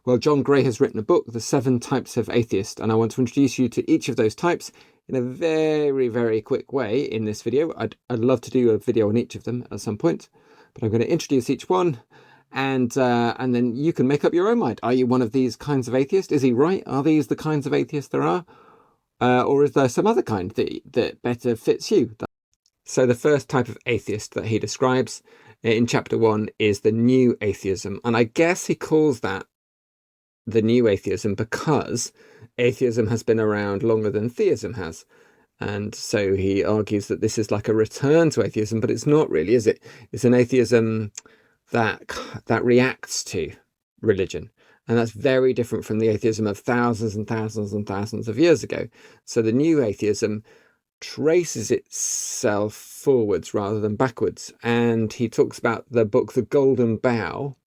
Well, John Gray has written a book, The 7 Types of Atheist, and I want to introduce you to each of those types in a very, very quick way in this video. I'd love to do a video on each of them at some point, but I'm going to introduce each one, and then you can make up your own mind. Are you one of these kinds of atheist? Is he right? Are these the kinds of atheists there are? Or is there some other kind that better fits you? So the first type of atheist that he describes in chapter 1 is the new atheism. And I guess he calls that the new atheism because atheism has been around longer than theism has. And so he argues that this is like a return to atheism, but it's not really, is it? It's an atheism that reacts to religion. And that's very different from the atheism of thousands and thousands and thousands of years ago. So the new atheism traces itself forwards rather than backwards. And he talks about the book, The Golden Bough,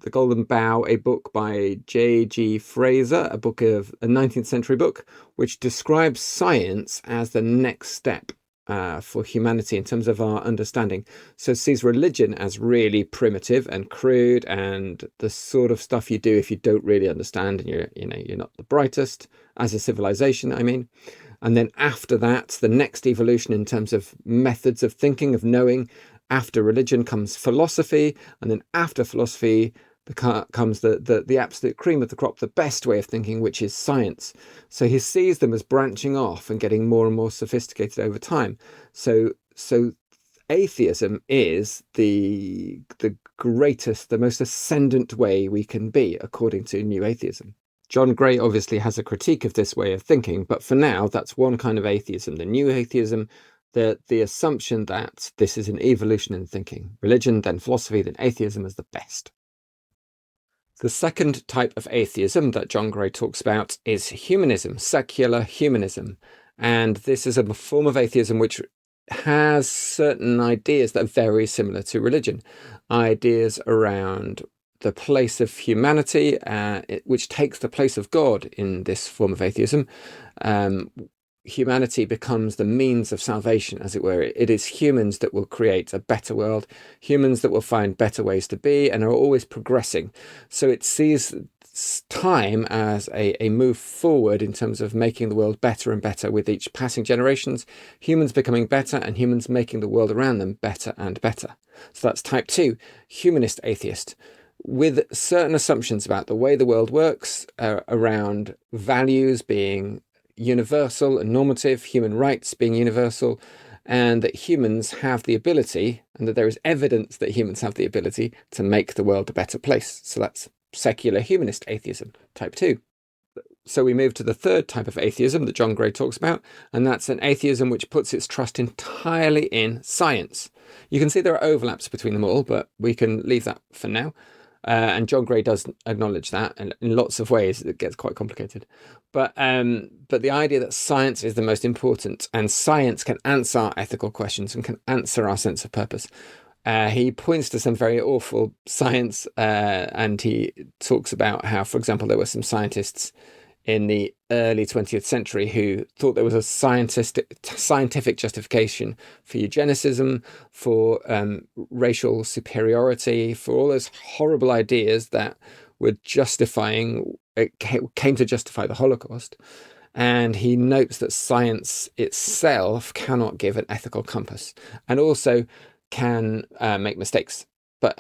a book by J.G. Fraser, a 19th century book, which describes science as the next step for humanity in terms of our understanding. So sees religion as really primitive and crude and the sort of stuff you do if you don't really understand and you're not the brightest as a civilization, I mean. And then after that, the next evolution in terms of methods of thinking, of knowing, after religion comes philosophy, and then after philosophy comes the absolute cream of the crop, the best way of thinking, which is science. So he sees them as branching off and getting more and more sophisticated over time. So atheism is the greatest, the most ascendant way we can be, according to new atheism. John Gray obviously has a critique of this way of thinking, but for now, that's one kind of atheism. The new atheism, the assumption that this is an evolution in thinking. Religion, then philosophy, then atheism is the best. The second type of atheism that John Gray talks about is humanism, secular humanism. And this is a form of atheism which has certain ideas that are very similar to religion. Ideas around the place of humanity, which takes the place of God in this form of atheism. Humanity becomes the means of salvation, as it were. It is humans that will create a better world, humans that will find better ways to be and are always progressing. So it sees time as a move forward in terms of making the world better and better with each passing generations, humans becoming better and humans making the world around them better and better. So that's type 2, humanist atheist, with certain assumptions about the way the world works, around values being universal and normative, human rights being universal, and that humans have the ability, and that there is evidence that humans have the ability to make the world a better place. So that's secular humanist atheism, type 2. So we move to the third type of atheism that John Gray talks about, and that's an atheism which puts its trust entirely in science. You can see there are overlaps between them all, but we can leave that for now. And John Gray does acknowledge that, and in lots of ways it gets quite complicated. But the idea that science is the most important, and science can answer our ethical questions and can answer our sense of purpose. He points to some very awful science, and he talks about how, for example, there were some scientists in the early 20th century who thought there was a scientific justification for eugenicism, for racial superiority, for all those horrible ideas that were came to justify the Holocaust. And he notes that science itself cannot give an ethical compass, and also can make mistakes. But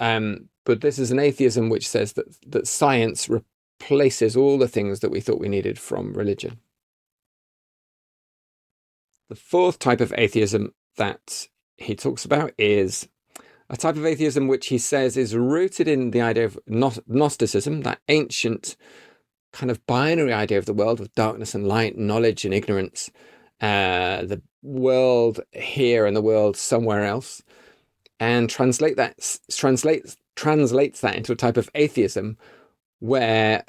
this is an atheism which says that science replaces all the things that we thought we needed from religion. The fourth type of atheism that he talks about is a type of atheism which he says is rooted in the idea of gnosticism, that ancient kind of binary idea of the world of darkness and light, knowledge and ignorance, the world here and the world somewhere else, and translates that into a type of atheism where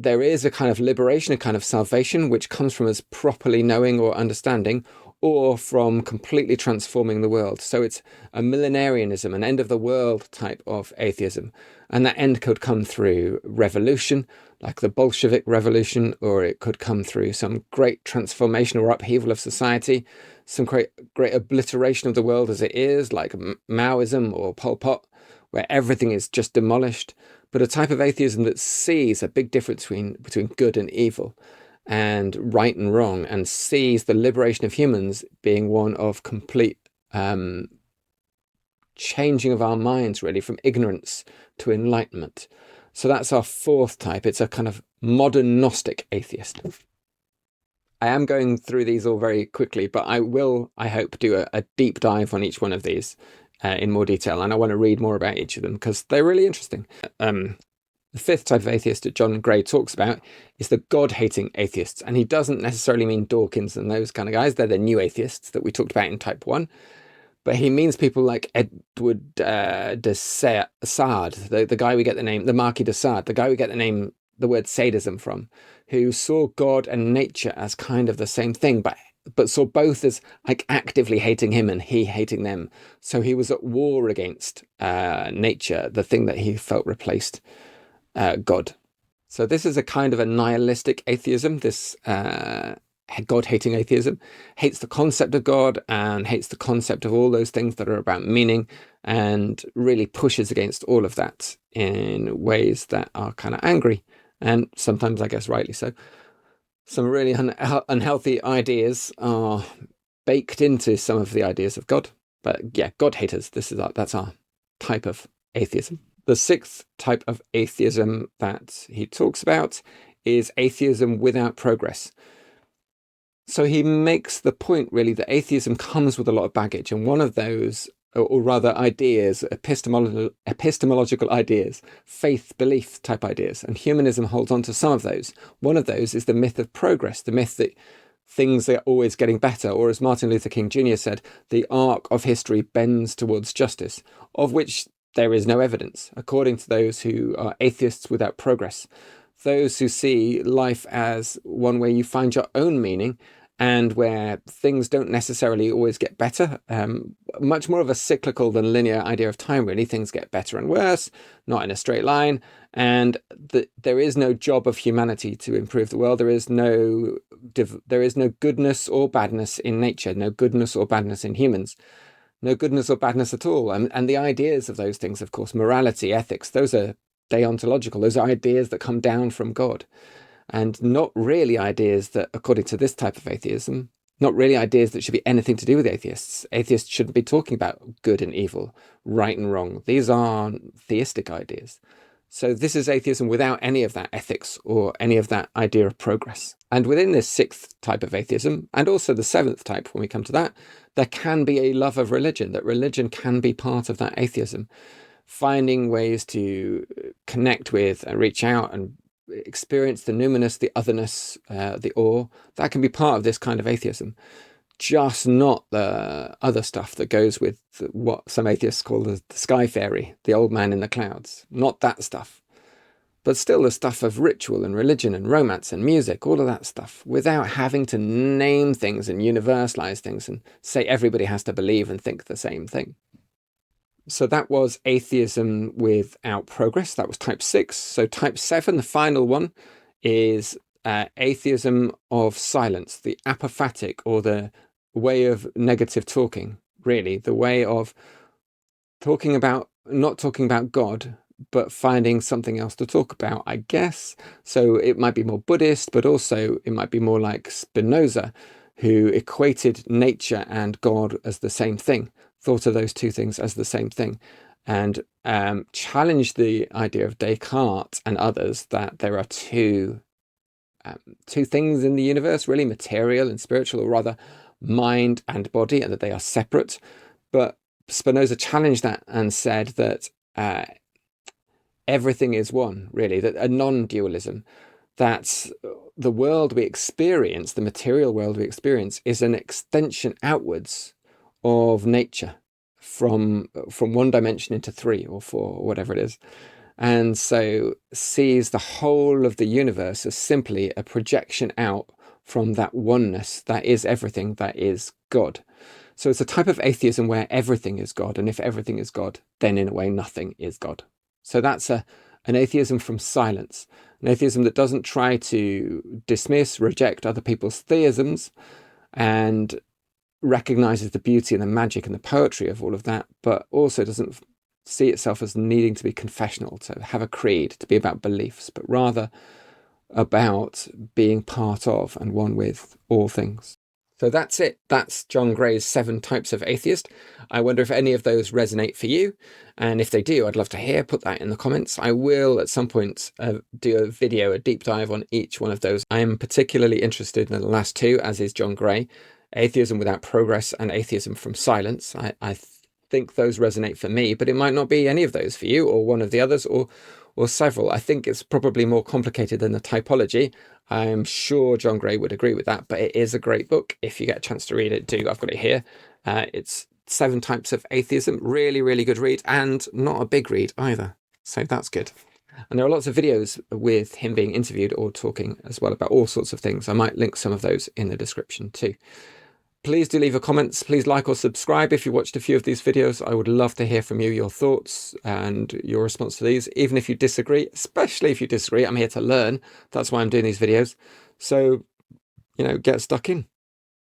there is a kind of liberation, a kind of salvation, which comes from us properly knowing or understanding, or from completely transforming the world. So it's a millenarianism, an end of the world type of atheism. And that end could come through revolution, like the Bolshevik Revolution, or it could come through some great transformation or upheaval of society, some great obliteration of the world as it is, like Maoism or Pol Pot, where everything is just demolished. but a type of atheism that sees a big difference between good and evil and right and wrong, and sees the liberation of humans being one of complete changing of our minds, really, from ignorance to enlightenment. So that's our fourth type. It's a kind of modern Gnostic atheist. I am going through these all very quickly, but I will, I hope, do a deep dive on each one of these in more detail. And I want to read more about each of them because they're really interesting. The fifth type of atheist that John Gray talks about is the God-hating atheists. And he doesn't necessarily mean Dawkins and those kind of guys. They're the new atheists that we talked about in type 1. But he means people like Edward de Sade, the guy we get the name, the Marquis de Sade, the guy we get the word sadism from, who saw God and nature as kind of the same thing, but saw both as like actively hating him and he hating them. So he was at war against nature, the thing that he felt replaced God. So this is a kind of a nihilistic atheism, this God-hating atheism, hates the concept of God and hates the concept of all those things that are about meaning, and really pushes against all of that in ways that are kind of angry, and sometimes, I guess, rightly so. Some really unhealthy ideas are baked into some of the ideas of God. But yeah, God haters, that's our type of atheism. The sixth type of atheism that he talks about is atheism without progress. So he makes the point, really, that atheism comes with a lot of baggage. And one of those, or rather ideas, epistemological ideas, faith, belief type ideas. And humanism holds on to some of those. One of those is the myth of progress, the myth that things are always getting better. Or as Martin Luther King Jr. said, the arc of history bends towards justice, of which there is no evidence, according to those who are atheists without progress. Those who see life as one where you find your own meaning and where things don't necessarily always get better. Much more of a cyclical than linear idea of time, really. Things get better and worse, not in a straight line. And there is no job of humanity to improve the world. There is no goodness or badness in nature, no goodness or badness in humans. No goodness or badness at all. And the ideas of those things, of course, morality, ethics, those are deontological. Those are ideas that come down from God, and not really ideas that, according to this type of atheism, not really ideas that should be anything to do with atheists. Atheists shouldn't be talking about good and evil, right and wrong. These are theistic ideas. So this is atheism without any of that ethics or any of that idea of progress. And within this sixth type of atheism, and also the seventh type, when we come to that, there can be a love of religion, that religion can be part of that atheism. Finding ways to connect with and reach out and experience the numinous, the otherness, the awe, that can be part of this kind of atheism. Just not the other stuff that goes with what some atheists call the sky fairy, the old man in the clouds. Not that stuff. But still the stuff of ritual and religion and romance and music, all of that stuff, without having to name things and universalize things and say everybody has to believe and think the same thing. So that was atheism without progress. That was type 6. So type 7, the final one, is atheism of silence, the apophatic, or the way of negative talking, really, the way of not talking about God, but finding something else to talk about, I guess. So it might be more Buddhist, but also it might be more like Spinoza, who equated nature and God as the same thing, thought of those two things as the same thing, and challenged the idea of Descartes and others that there are two things in the universe, really, material and spiritual, or rather mind and body, and that they are separate. But Spinoza challenged that and said that everything is one, really, that a non-dualism, that the world we experience, the material world we experience, is an extension outwards of nature from one dimension into 3 or 4 or whatever it is. And so sees the whole of the universe as simply a projection out from that oneness that is everything, that is God. So it's a type of atheism where everything is God, and if everything is God, then in a way nothing is God. So that's an atheism from silence, an atheism that doesn't try to dismiss, reject other people's theisms, and recognizes the beauty and the magic and the poetry of all of that, but also doesn't see itself as needing to be confessional, to have a creed, to be about beliefs, but rather about being part of and one with all things. So that's it. That's John Gray's 7 Types of Atheist. I wonder if any of those resonate for you. And if they do, I'd love to hear. Put that in the comments. I will at some point do a video, a deep dive on each one of those. I am particularly interested in the last 2, as is John Gray. Atheism without progress and atheism from silence. I think those resonate for me, but it might not be any of those for you, or one of the others, or several. I think it's probably more complicated than the typology. I'm sure John Gray would agree with that, but it is a great book. If you get a chance to read it, do. I've got it here. It's 7 Types of Atheism. Really, really good read, and not a big read either. So that's good. And there are lots of videos with him being interviewed or talking as well about all sorts of things. I might link some of those in the description too. Please do leave a comment. Please like or subscribe if you watched a few of these videos. I would love to hear from you, your thoughts and your response to these, even if you disagree, especially if you disagree. I'm here to learn. That's why I'm doing these videos. So, get stuck in.